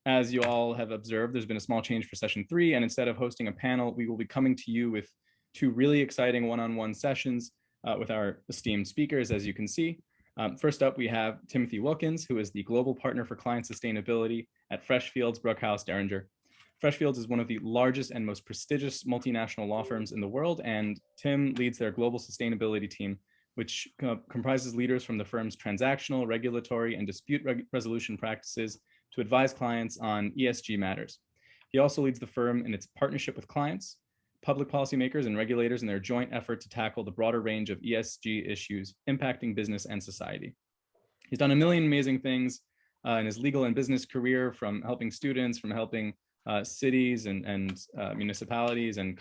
As you all have observed, there's been a small change for session 3, and instead of hosting a panel, we will be coming to you with 2 really exciting one-on-one sessions with our esteemed speakers, as you can see. First up, we have Timothy Wilkins, who is the Global Partner for Client Sustainability at Freshfields, Bruckhaus, Deringer. Freshfields is one of the largest and most prestigious multinational law firms in the world, and Tim leads their global sustainability team, which comprises leaders from the firm's transactional, regulatory, and dispute resolution practices to advise clients on ESG matters. He also leads the firm in its partnership with clients, public policymakers, and regulators in their joint effort to tackle the broader range of ESG issues impacting business and society. He's done a million amazing things in his legal and business career, from helping students, from helping cities and municipalities and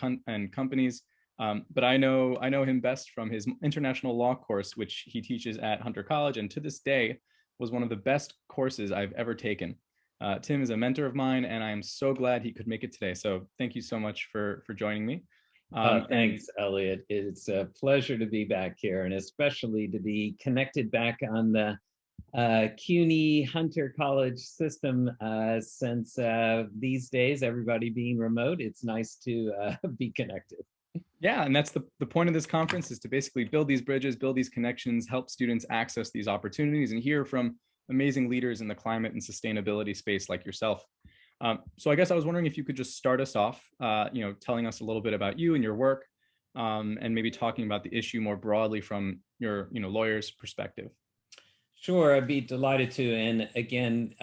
companies. But I know him best from his international law course, which he teaches at Hunter College, and to this day was one of the best courses I've ever taken. Tim is a mentor of mine, and I am so glad he could make it today. So thank you so much for joining me. Thanks, Elliot. It's a pleasure to be back here, and especially to be connected back on the CUNY Hunter College system, since these days, everybody being remote, it's nice to be connected. Yeah, and that's the point of this conference, is to basically build these bridges, build these connections, help students access these opportunities, and hear from amazing leaders in the climate and sustainability space like yourself. So I guess I was wondering if you could just start us off, telling us a little bit about you and your work, and maybe talking about the issue more broadly from your lawyer's perspective. Sure, I'd be delighted to. And again,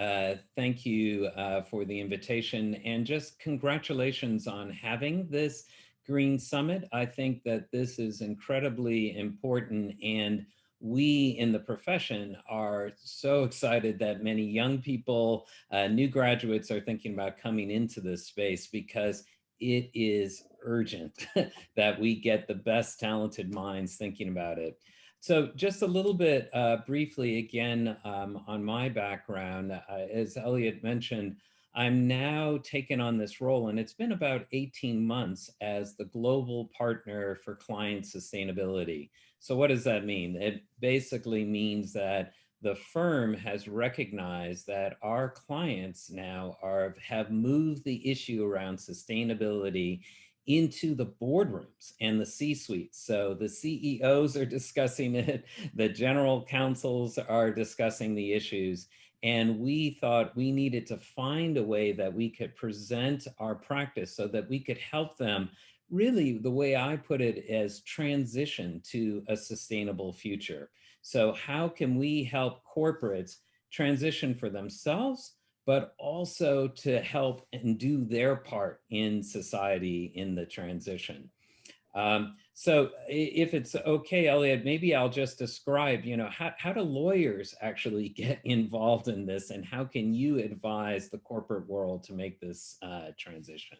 thank you for the invitation, and just congratulations on having this Green Summit. I think that this is incredibly important, and we in the profession are so excited that many young people, new graduates, are thinking about coming into this space, because it is urgent that we get the best talented minds thinking about it. So just a little bit briefly again on my background, as Elliot mentioned, I'm now taking on this role, and it's been about 18 months as the global partner for client sustainability. So what does that mean? It basically means that the firm has recognized that our clients now have moved the issue around sustainability into the boardrooms and the C-suites. So the CEOs are discussing it, the general counsels are discussing the issues, and we thought we needed to find a way that we could present our practice so that we could help them, really the way I put it, as transition to a sustainable future. So how can we help corporates transition for themselves, but also to help and do their part in society in the transition? So if it's okay, Elliot, maybe I'll just describe, how do lawyers actually get involved in this, and how can you advise the corporate world to make this transition?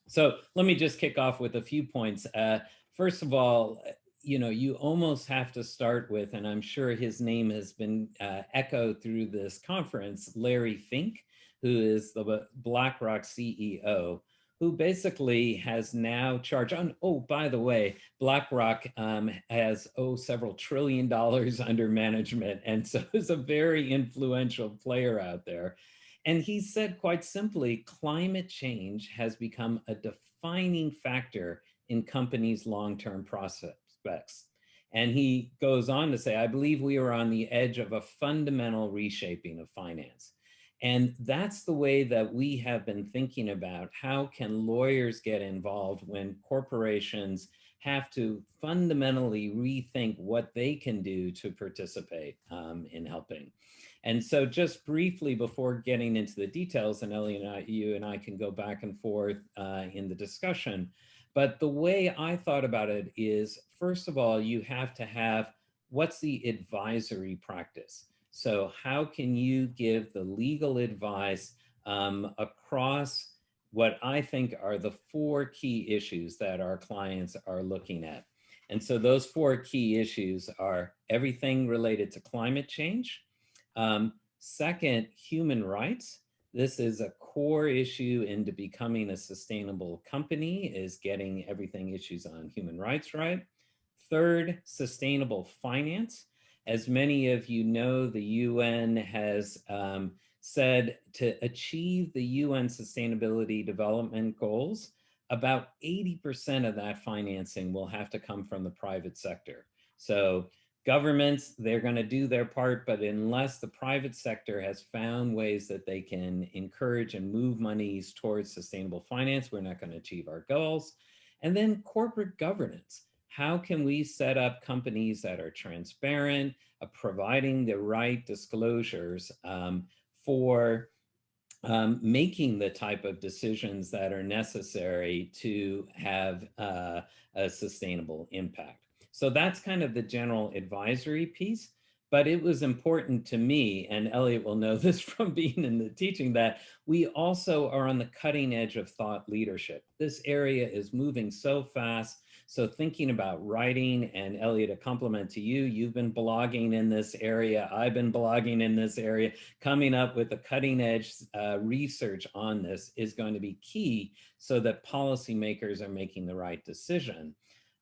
So let me just kick off with a few points. First of all, you almost have to start with, and I'm sure his name has been echoed through this conference, Larry Fink, who is the BlackRock CEO, who basically has now charged on, oh, by the way, BlackRock has several $1 trillion under management, and so is a very influential player out there. And he said quite simply, climate change has become a defining factor in companies' long-term prospects. And he goes on to say, I believe we are on the edge of a fundamental reshaping of finance. And that's the way that we have been thinking about how can lawyers get involved when corporations have to fundamentally rethink what they can do to participate in helping. And so just briefly before getting into the details, and Ellie you and I can go back and forth in the discussion, but the way I thought about it is, first of all, you have to have, what's the advisory practice? So how can you give the legal advice across what I think are the 4 key issues that our clients are looking at? And so those 4 key issues are everything related to climate change. Second, human rights. This is a core issue into becoming a sustainable company, is getting everything issues on human rights right. Third, sustainable finance. As many of you know, the UN has said to achieve the UN Sustainability Development Goals, about 80% of that financing will have to come from the private sector. So governments, they're going to do their part, but unless the private sector has found ways that they can encourage and move monies towards sustainable finance, we're not going to achieve our goals. And then corporate governance. How can we set up companies that are transparent, providing the right disclosures for making the type of decisions that are necessary to have a sustainable impact. So that's kind of the general advisory piece. But it was important to me, and Elliot will know this from being in the teaching, that we also are on the cutting edge of thought leadership. This area is moving so fast. So thinking about writing, and Elliot, a compliment to you, you've been blogging in this area, I've been blogging in this area, coming up with the cutting edge research on this is going to be key so that policymakers are making the right decision.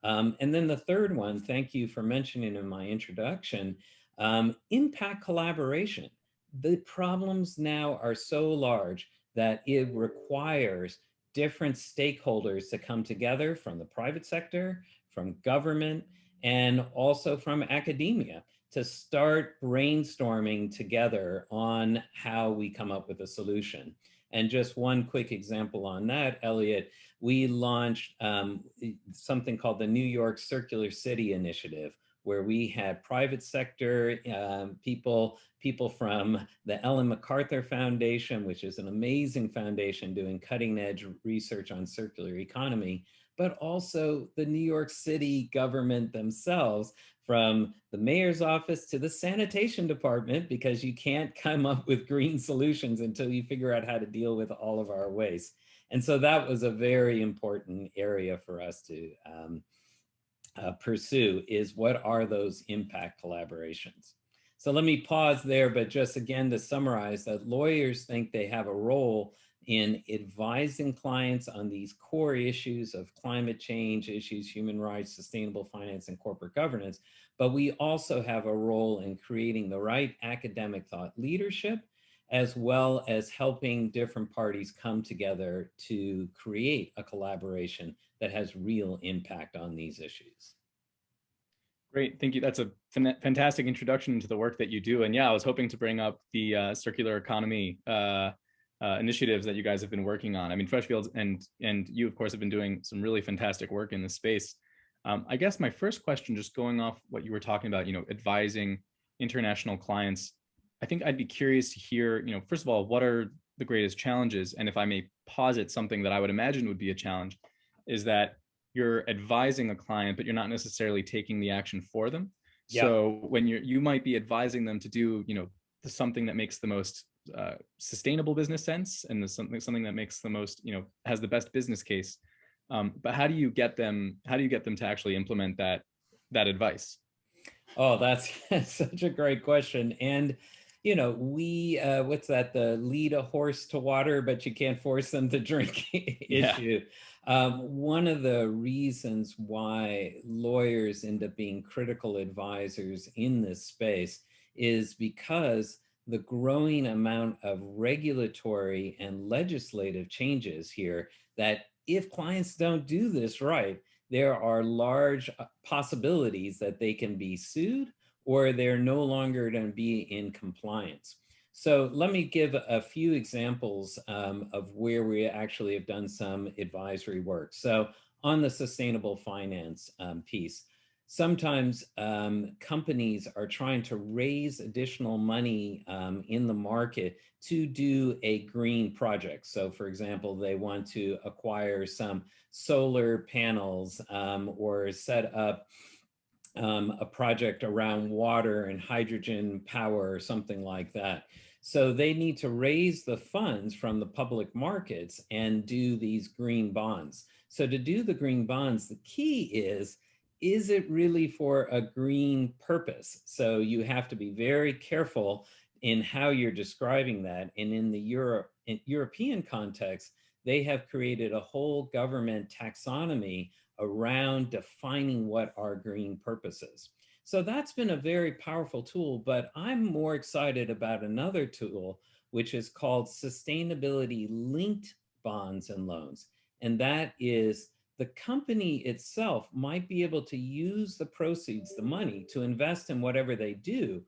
And then the third one, thank you for mentioning in my introduction, impact collaboration. The problems now are so large that it requires different stakeholders to come together from the private sector, from government, and also from academia to start brainstorming together on how we come up with a solution. And just one quick example on that, Elliot, we launched something called the New York Circular City Initiative, where we had private sector people from the Ellen MacArthur Foundation, which is an amazing foundation doing cutting edge research on circular economy, but also the New York City government themselves, from the mayor's office to the sanitation department, because you can't come up with green solutions until you figure out how to deal with all of our waste. And so that was a very important area for us to pursue, is what are those impact collaborations. So let me pause there, but just again to summarize that lawyers think they have a role in advising clients on these core issues of climate change issues, human rights, sustainable finance, and corporate governance. But we also have a role in creating the right academic thought leadership, as well as helping different parties come together to create a collaboration that has real impact on these issues. Great, thank you. That's a fantastic introduction to the work that you do. And yeah, I was hoping to bring up the circular economy initiatives that you guys have been working on. I mean, Freshfields and you, of course, have been doing some really fantastic work in this space. I guess my first question, just going off what you were talking about, advising international clients, I think I'd be curious to hear, first of all, what are the greatest challenges? And if I may posit something that I would imagine would be a challenge, is that you're advising a client, but you're not necessarily taking the action for them. Yep. So when you might be advising them to do, something that makes the most sustainable business sense, and something that makes the most, has the best business case. But how do you get them to actually implement that advice? Oh, that's such a great question. And we what's that, the lead a horse to water but you can't force them to drink issue. One of the reasons why lawyers end up being critical advisors in this space is because the growing amount of regulatory and legislative changes here, that if clients don't do this right, there are large possibilities that they can be sued, or they're no longer going to be in compliance. So let me give a few examples of where we actually have done some advisory work. So on the sustainable finance piece, sometimes companies are trying to raise additional money in the market to do a green project. So for example, they want to acquire some solar panels or set up a project around water and hydrogen power or something like that. So they need to raise the funds from the public markets and do these green bonds. So to do the green bonds, the key is it really for a green purpose? So you have to be very careful in how you're describing that. And in the European context, they have created a whole government taxonomy around defining what are green purposes. So that's been a very powerful tool, but I'm more excited about another tool, which is called sustainability linked bonds and loans. And that is the company itself might be able to use the proceeds, the money, to invest in whatever they do,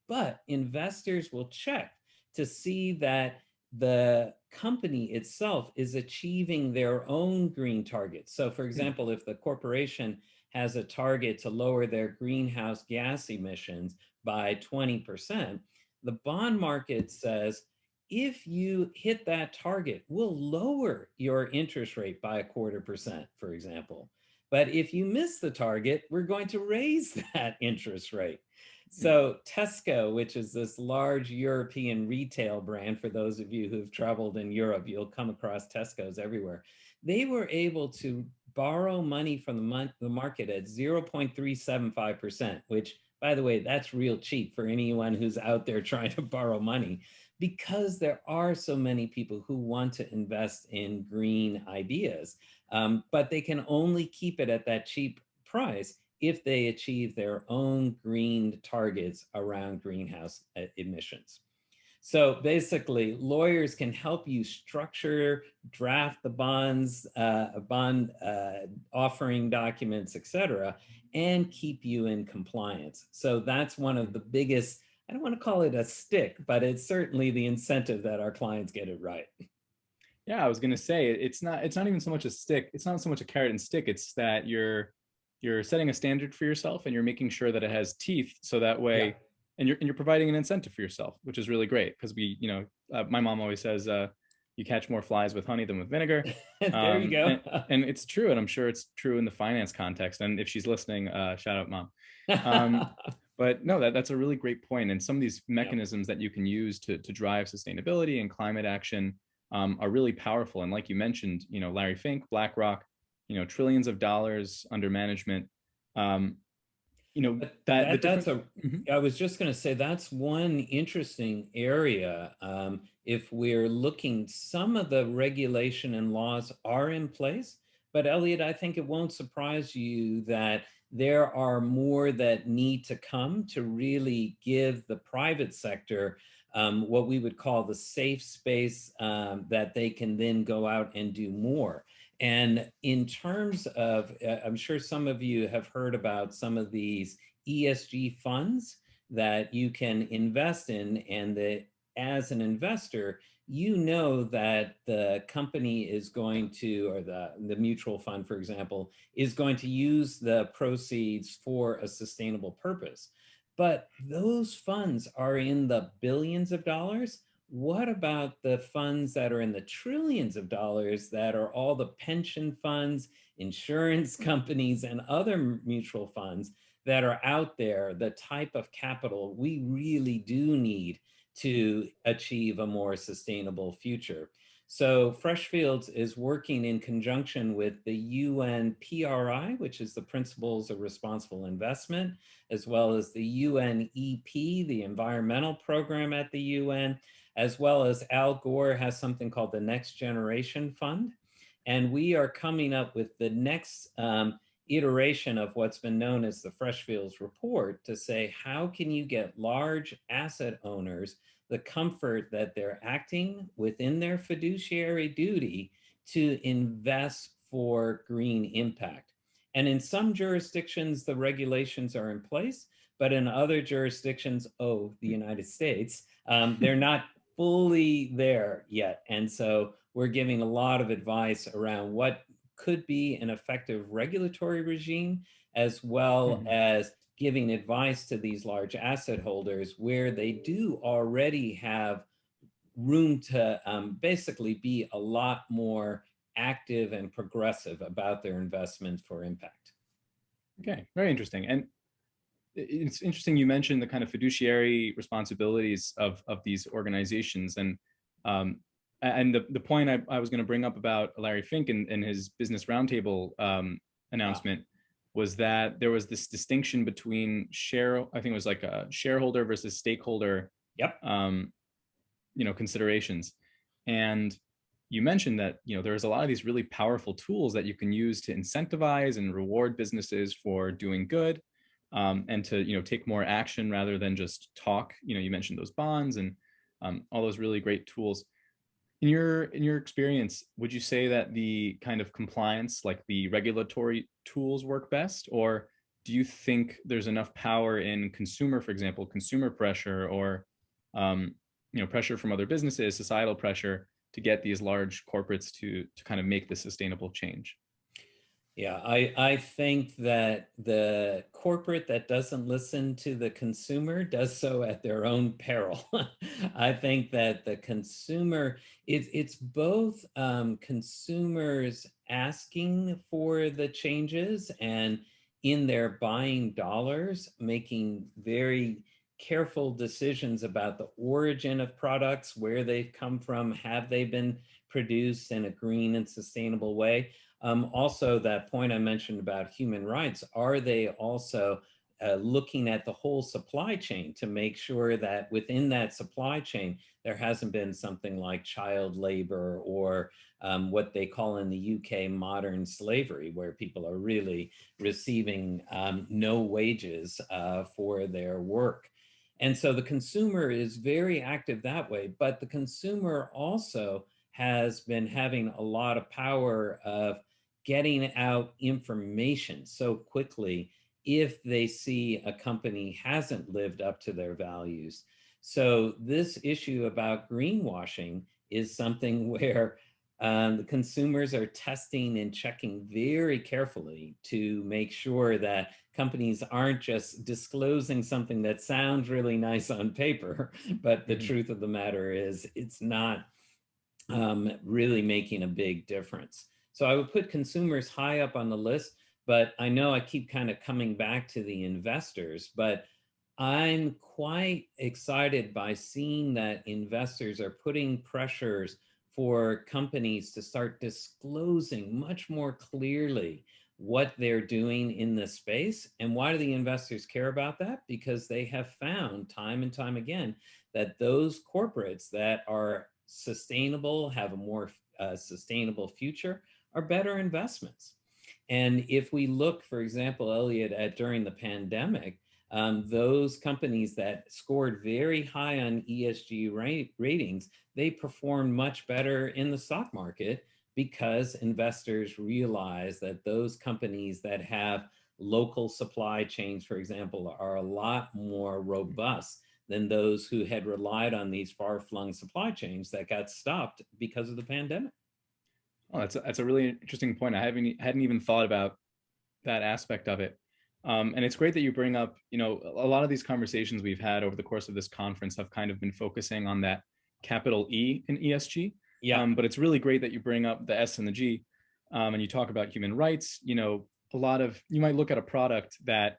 but investors will check to see that the company itself is achieving their own green targets. So for example, if the corporation has a target to lower their greenhouse gas emissions by 20%, the bond market says, if you hit that target, we'll lower your interest rate by 0.25%, for example. But if you miss the target, we're going to raise that interest rate. So Tesco, which is this large European retail brand, for those of you who've traveled in Europe, you'll come across Tesco's everywhere. They were able to borrow money from the market at 0.375%, which, by the way, that's real cheap for anyone who's out there trying to borrow money, because there are so many people who want to invest in green ideas, but they can only keep it at that cheap price if they achieve their own green targets around greenhouse emissions. So basically, lawyers can help you structure, draft the bonds, bond offering documents, et cetera, and keep you in compliance. So that's one of the biggest, I don't want to call it a stick, but it's certainly the incentive that our clients get it right. Yeah, I was going to say it's not even so much a stick. It's not so much a carrot and stick. It's that you're setting a standard for yourself and you're making sure that it has teeth, so that way, yeah. and you're providing an incentive for yourself, which is really great, because my mom always says you catch more flies with honey than with vinegar. There you go. and it's true, and I'm sure it's true in the finance context. And if she's listening, shout out, Mom. But no, that's a really great point. And some of these mechanisms that you can use to drive sustainability and climate action are really powerful. And like you mentioned, Larry Fink, BlackRock, trillions of dollars under management. I was just going to say, that's one interesting area. If we're looking, some of the regulation and laws are in place, but Elliot, I think it won't surprise you that there are more that need to come to really give the private sector what we would call the safe space that they can then go out and do more. And in terms of, I'm sure some of you have heard about some of these ESG funds that you can invest in, and that as an investor, you know that the company is going to, or the mutual fund, for example, is going to use the proceeds for a sustainable purpose. But those funds are in the billions of dollars. What about the funds that are in the trillions of dollars, that are all the pension funds, insurance companies, and other mutual funds that are out there, the type of capital we really do need to achieve a more sustainable future? So Freshfields is working in conjunction with the UN PRI, which is the Principles of Responsible Investment, as well as the UNEP, the environmental program at the UN, as well as Al Gore has something called the Next Generation Fund. And we are coming up with the next iteration of what's been known as the Freshfields Report, to say, how can you get large asset owners the comfort that they're acting within their fiduciary duty to invest for green impact? And in some jurisdictions, the regulations are in place, but in other jurisdictions, the United States, they're not fully there yet. And so we're giving a lot of advice around what could be an effective regulatory regime, as well as giving advice to these large asset holders where they do already have room to basically be a lot more active and progressive about their investments for impact. Okay, very interesting. And it's interesting you mentioned the kind of fiduciary responsibilities of these organizations. And the point I was going to bring up about Larry Fink and his Business Roundtable announcement was that there was this distinction between I think it was like a shareholder versus stakeholder considerations. And you mentioned that there's a lot of these really powerful tools that you can use to incentivize and reward businesses for doing good, and to take more action rather than just talk. You mentioned those bonds, and all those really great tools. In your experience, would you say that the kind of compliance, like the regulatory tools, work best, or do you think there's enough power in consumer, for example, consumer pressure, or pressure from other businesses, societal pressure, to get these large corporates to kind of make the sustainable change? Yeah, I think that the corporate that doesn't listen to the consumer does so at their own peril. I think that the consumer, it's both consumers asking for the changes and in their buying dollars, making very careful decisions about the origin of products, where they've come from, have they been produced in a green and sustainable way. Also, that point I mentioned about human rights, are they also looking at the whole supply chain to make sure that within that supply chain, there hasn't been something like child labor or what they call in the UK modern slavery, where people are really receiving no wages for their work. And so the consumer is very active that way, but the consumer also has been having a lot of power of getting out information so quickly if they see a company hasn't lived up to their values. So this issue about greenwashing is something where the consumers are testing and checking very carefully to make sure that companies aren't just disclosing something that sounds really nice on paper, but the truth of the matter is it's not really making a big difference. So I would put consumers high up on the list, but I know I keep kind of coming back to the investors, but I'm quite excited by seeing that investors are putting pressures for companies to start disclosing much more clearly what they're doing in this space. And why do the investors care about that? Because they have found time and time again that those corporates that are sustainable, have a more sustainable future, are better investments. And if we look, for example, Elliot, at during the pandemic, those companies that scored very high on ESG ratings, they performed much better in the stock market because investors realize that those companies that have local supply chains, for example, are a lot more robust than those who had relied on these far-flung supply chains that got stopped because of the pandemic. Oh, that's a really interesting point. I hadn't even thought about that aspect of it. And it's great that you bring up, a lot of these conversations we've had over the course of this conference have kind of been focusing on that capital E in ESG. Yeah. But it's really great that you bring up the S and the G, and you talk about human rights. You might look at a product that,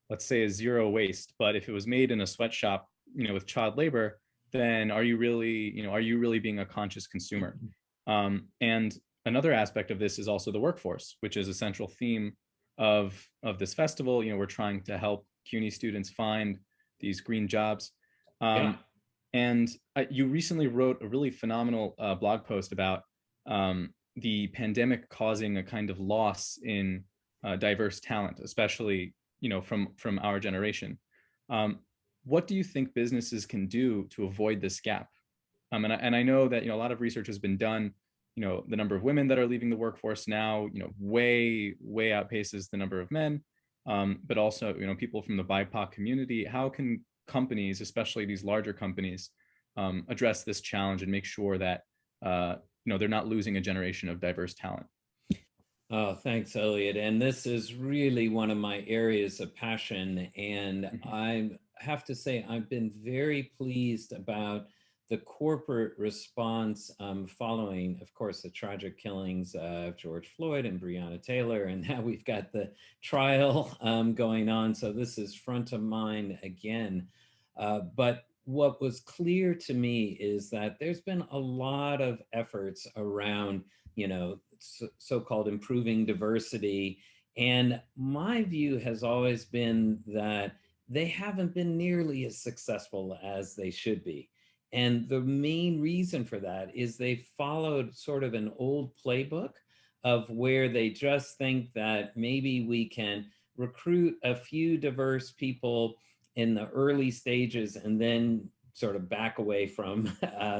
let's say, is zero waste, but if it was made in a sweatshop, with child labor, then are you really being a conscious consumer? And another aspect of this is also the workforce, which is a central theme of this festival. We're trying to help CUNY students find these green jobs. Yeah. And you recently wrote a really phenomenal blog post about the pandemic causing a kind of loss in diverse talent, especially from our generation. What do you think businesses can do to avoid this gap? And I know that a lot of research has been done. The number of women that are leaving the workforce now, way outpaces the number of men. But also, people from the BIPOC community. How can companies, especially these larger companies, address this challenge and make sure that they're not losing a generation of diverse talent? Oh, thanks, Elliot. And this is really one of my areas of passion. And I have to say, I've been very pleased about the corporate response following, of course, the tragic killings of George Floyd and Breonna Taylor. And now we've got the trial going on. So this is front of mind again. But what was clear to me is that there's been a lot of efforts around, so-called improving diversity. And my view has always been that they haven't been nearly as successful as they should be. And the main reason for that is they followed sort of an old playbook of where they just think that maybe we can recruit a few diverse people in the early stages and then sort of back away from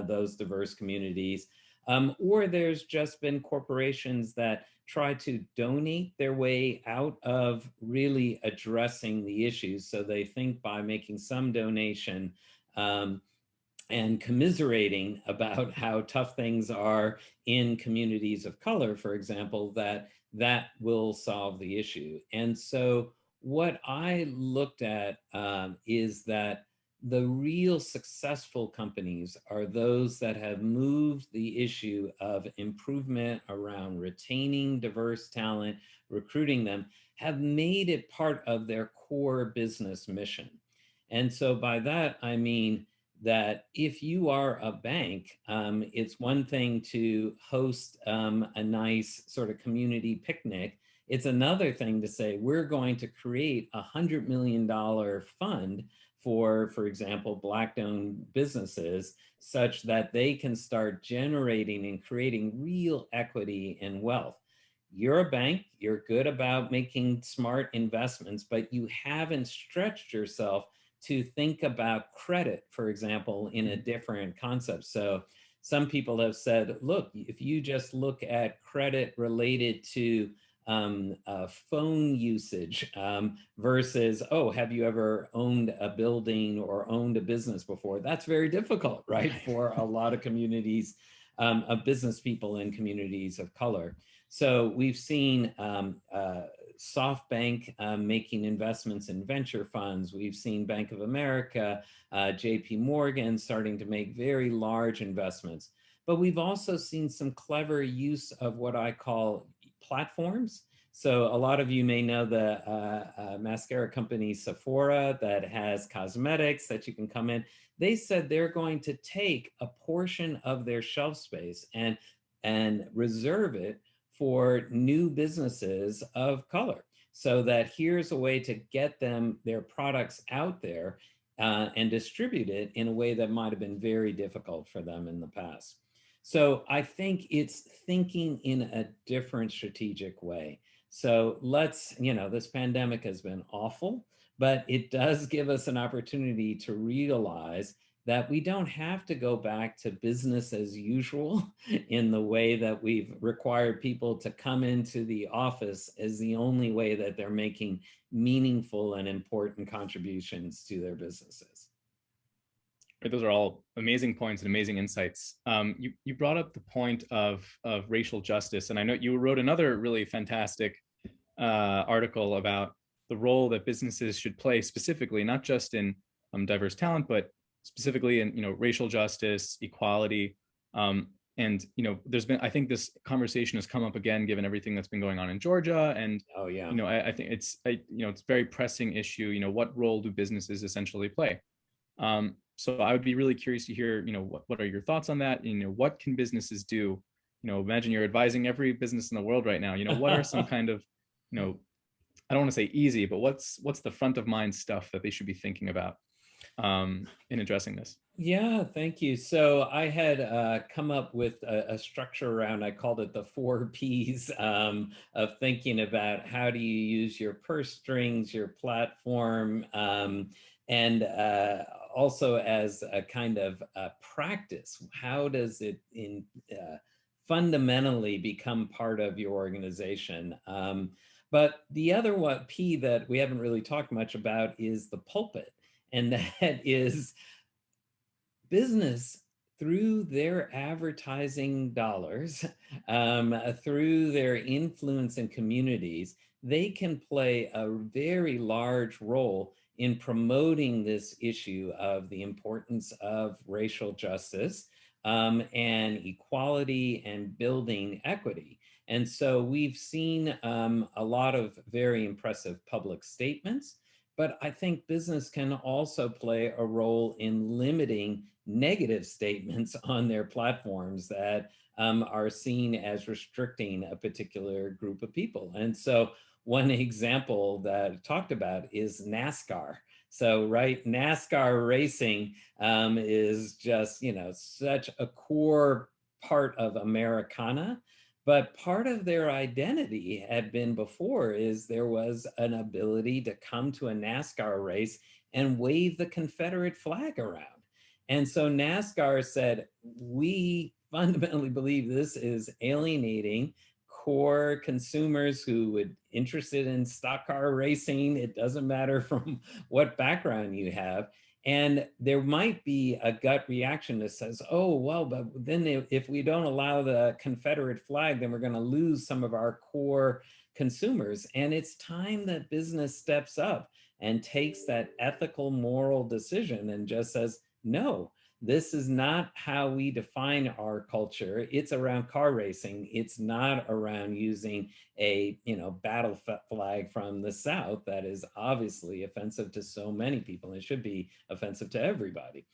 those diverse communities. Or there's just been corporations that try to donate their way out of really addressing the issues. So they think by making some donation and commiserating about how tough things are in communities of color, for example, that will solve the issue. And so what I looked at is that the real successful companies are those that have moved the issue of improvement around retaining diverse talent, recruiting them, have made it part of their core business mission. And so by that, I mean that if you are a bank, it's one thing to host a nice sort of community picnic. It's another thing to say, we're going to create $100 million fund for example, Black-owned businesses, such that they can start generating and creating real equity and wealth. You're a bank, you're good about making smart investments, but you haven't stretched yourself to think about credit, for example, in a different concept. So some people have said, look, if you just look at credit related to phone usage versus, oh, have you ever owned a building or owned a business before? That's very difficult, right? For a lot of communities of business people in communities of color. So we've seen SoftBank making investments in venture funds. We've seen Bank of America, JP Morgan starting to make very large investments. But we've also seen some clever use of what I call platforms. So a lot of you may know the mascara company Sephora that has cosmetics that you can come in. They said they're going to take a portion of their shelf space and reserve it for new businesses of color, so that here's a way to get them their products out there and distribute it in a way that might have been very difficult for them in the past. So I think it's thinking in a different strategic way. So let's, this pandemic has been awful, but it does give us an opportunity to realize that we don't have to go back to business as usual in the way that we've required people to come into the office as the only way that they're making meaningful and important contributions to their businesses. Those are all amazing points and amazing insights. You brought up the point of racial justice, and I know you wrote another really fantastic article about the role that businesses should play specifically, not just in diverse talent, but specifically in racial justice, equality, and there's been, I think this conversation has come up again given everything that's been going on in Georgia, and oh yeah, I think it's it's a very pressing issue. What role do businesses essentially play? So I would be really curious to hear, what are your thoughts on that? What can businesses do? Imagine you're advising every business in the world right now. What are some kind of, I don't want to say easy, but what's the front of mind stuff that they should be thinking about in addressing this? Yeah, thank you. So I had come up with a structure around, I called it the 4 Ps of thinking about how do you use your purse strings, your platform, and also as a kind of practice. How does it fundamentally become part of your organization? But the other P that we haven't really talked much about is the pulpit. And that is business through their advertising dollars, through their influence in communities, they can play a very large role in promoting this issue of the importance of racial justice and equality and building equity. And so we've seen a lot of very impressive public statements, but I think business can also play a role in limiting negative statements on their platforms that are seen as restricting a particular group of people. And so one example that I talked about is NASCAR. So, right, NASCAR racing is just, such a core part of Americana. But part of their identity had been before is there was an ability to come to a NASCAR race and wave the Confederate flag around. And so NASCAR said, we fundamentally believe this is alienating core consumers who would interested in stock car racing. It doesn't matter from what background you have. And there might be a gut reaction that says, oh, well, but then if we don't allow the Confederate flag, then we're going to lose some of our core consumers. And it's time that business steps up and takes that ethical, moral decision and just says, no, this is not how we define our culture. It's around car racing. It's not around using a battle flag from the South that is obviously offensive to so many people. It should be offensive to everybody.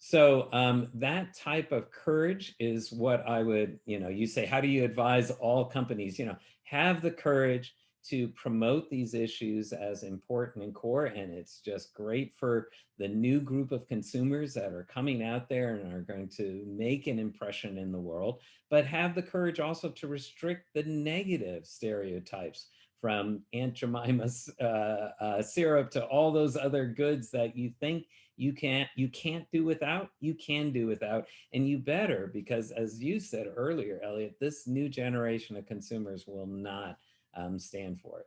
So that type of courage is what I would, you say, how do you advise all companies, have the courage to promote these issues as important and core. And it's just great for the new group of consumers that are coming out there and are going to make an impression in the world, but have the courage also to restrict the negative stereotypes from Aunt Jemima's syrup to all those other goods that you think you can't do without, you can do without, and you better, because as you said earlier, Elliot, this new generation of consumers will not stand for it.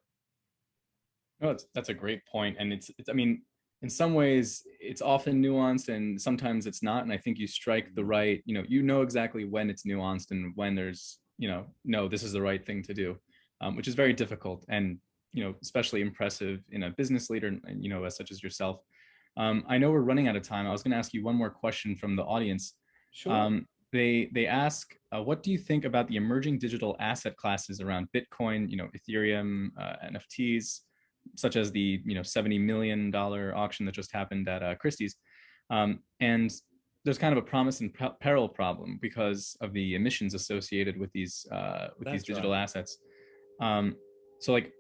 No, that's a great point. And I mean, in some ways it's often nuanced and sometimes it's not. And I think you strike the right, you know exactly when it's nuanced and when there's, no, this is the right thing to do, which is very difficult and, especially impressive in a business leader, as such as yourself. I know we're running out of time. I was going to ask you one more question from the audience. Sure. They ask, what do you think about the emerging digital asset classes around Bitcoin, Ethereum, NFTs, such as the $70 million auction that just happened at Christie's, and there's kind of a promise and peril problem because of the emissions associated with these digital assets. So like,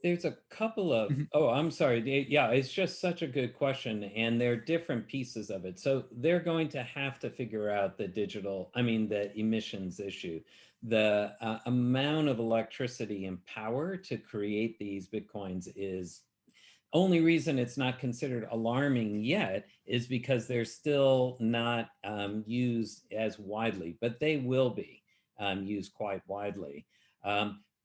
there's a couple of, oh, I'm sorry. Yeah, it's just such a good question. And there are different pieces of it. So they're going to have to figure out the emissions issue. The amount of electricity and power to create these Bitcoins is only reason it's not considered alarming yet is because they're still not used as widely, but they will be used quite widely.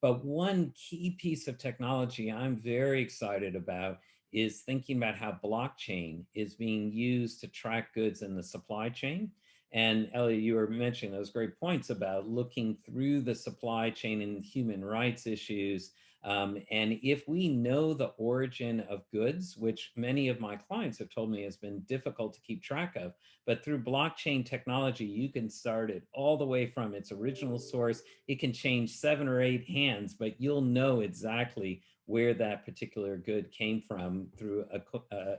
But one key piece of technology I'm very excited about is thinking about how blockchain is being used to track goods in the supply chain. And Elliot, you were mentioning those great points about looking through the supply chain and human rights issues. And if we know the origin of goods, which many of my clients have told me has been difficult to keep track of, but through blockchain technology, you can start it all the way from its original source. It can change 7 or 8 hands, but you'll know exactly where that particular good came from through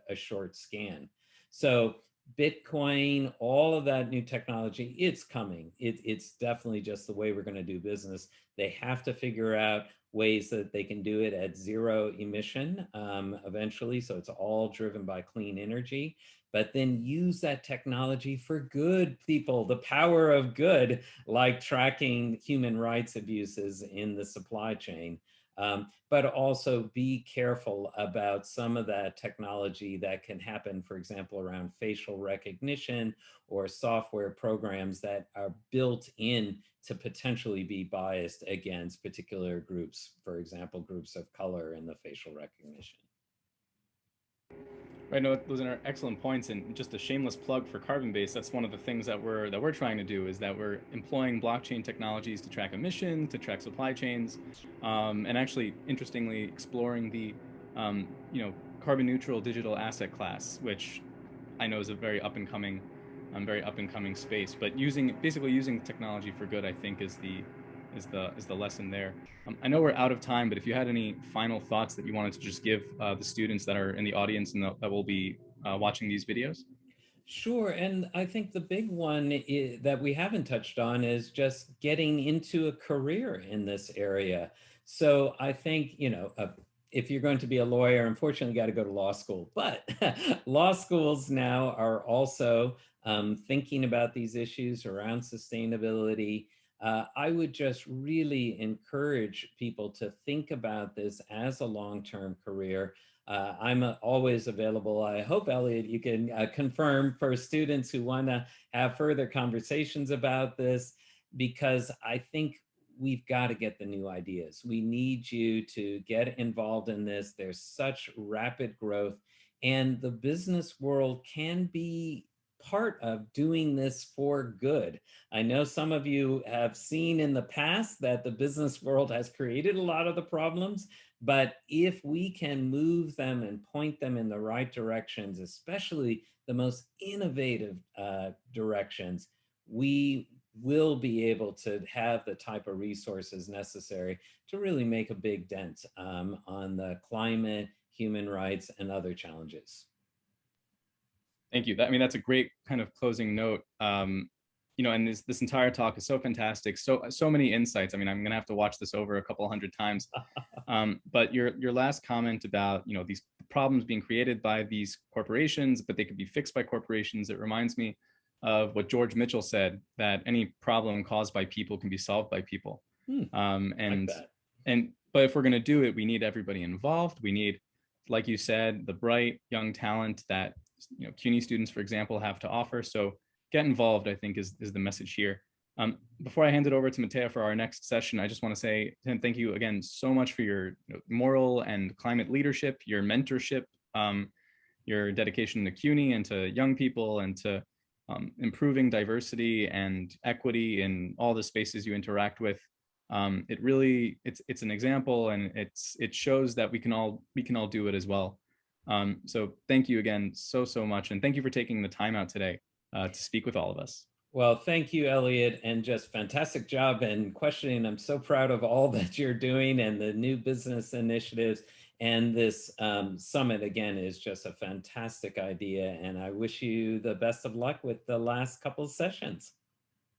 a short scan. So Bitcoin, all of that new technology, it's coming. It's definitely just the way we're going to do business. They have to figure out ways that they can do it at zero emission eventually. So it's all driven by clean energy, but then use that technology for good, people, the power of good, like tracking human rights abuses in the supply chain. But also be careful about some of that technology that can happen, for example, around facial recognition or software programs that are built in to potentially be biased against particular groups, for example, groups of color in the facial recognition. Right, no, those are excellent points, and just a shameless plug for Carbon Base. That's one of the things that we're trying to do, is that we're employing blockchain technologies to track emissions, to track supply chains, and actually, interestingly, exploring the carbon neutral digital asset class, which I know is a very up and coming space. But basically using technology for good, I think, is the lesson there. I know we're out of time, but if you had any final thoughts that you wanted to just give the students that are in the audience and that will be watching these videos. Sure. And I think the big one that we haven't touched on is just getting into a career in this area. So I think, if you're going to be a lawyer, unfortunately, you got to go to law school. But law schools now are also thinking about these issues around sustainability. I would just really encourage people to think about this as a long-term career. I'm always available. I hope, Elliot, you can confirm for students who want to have further conversations about this, because I think we've got to get the new ideas. We need you to get involved in this. There's such rapid growth, and the business world can be part of doing this for good. I know some of you have seen in the past that the business world has created a lot of the problems, but if we can move them and point them in the right directions, especially the most innovative directions, we will be able to have the type of resources necessary to really make a big dent on the climate, human rights, and other challenges. Thank you. I mean, that's a great kind of closing note. And this entire talk is so fantastic. So many insights. I mean, I'm gonna have to watch this over a couple hundred times. But your last comment about these problems being created by these corporations, but they could be fixed by corporations. It reminds me of what George Mitchell said, that any problem caused by people can be solved by people. But if we're going to do it, we need everybody involved. We need, like you said, the bright young talent that CUNY students, for example, have to offer. So get involved, I think, is the message here. Before I hand it over to Matteo for our next session, I just want to say thank you again so much for your moral and climate leadership, your mentorship, your dedication to CUNY and to young people, and to improving diversity and equity in all the spaces you interact with. It's an example, and it shows that we can all do it as well. So thank you again so much, and thank you for taking the time out today to speak with all of us. Well, thank you, Elliot, and just fantastic job in questioning. I'm so proud of all that you're doing and the new business initiatives. And this summit, again, is just a fantastic idea. And I wish you the best of luck with the last couple of sessions.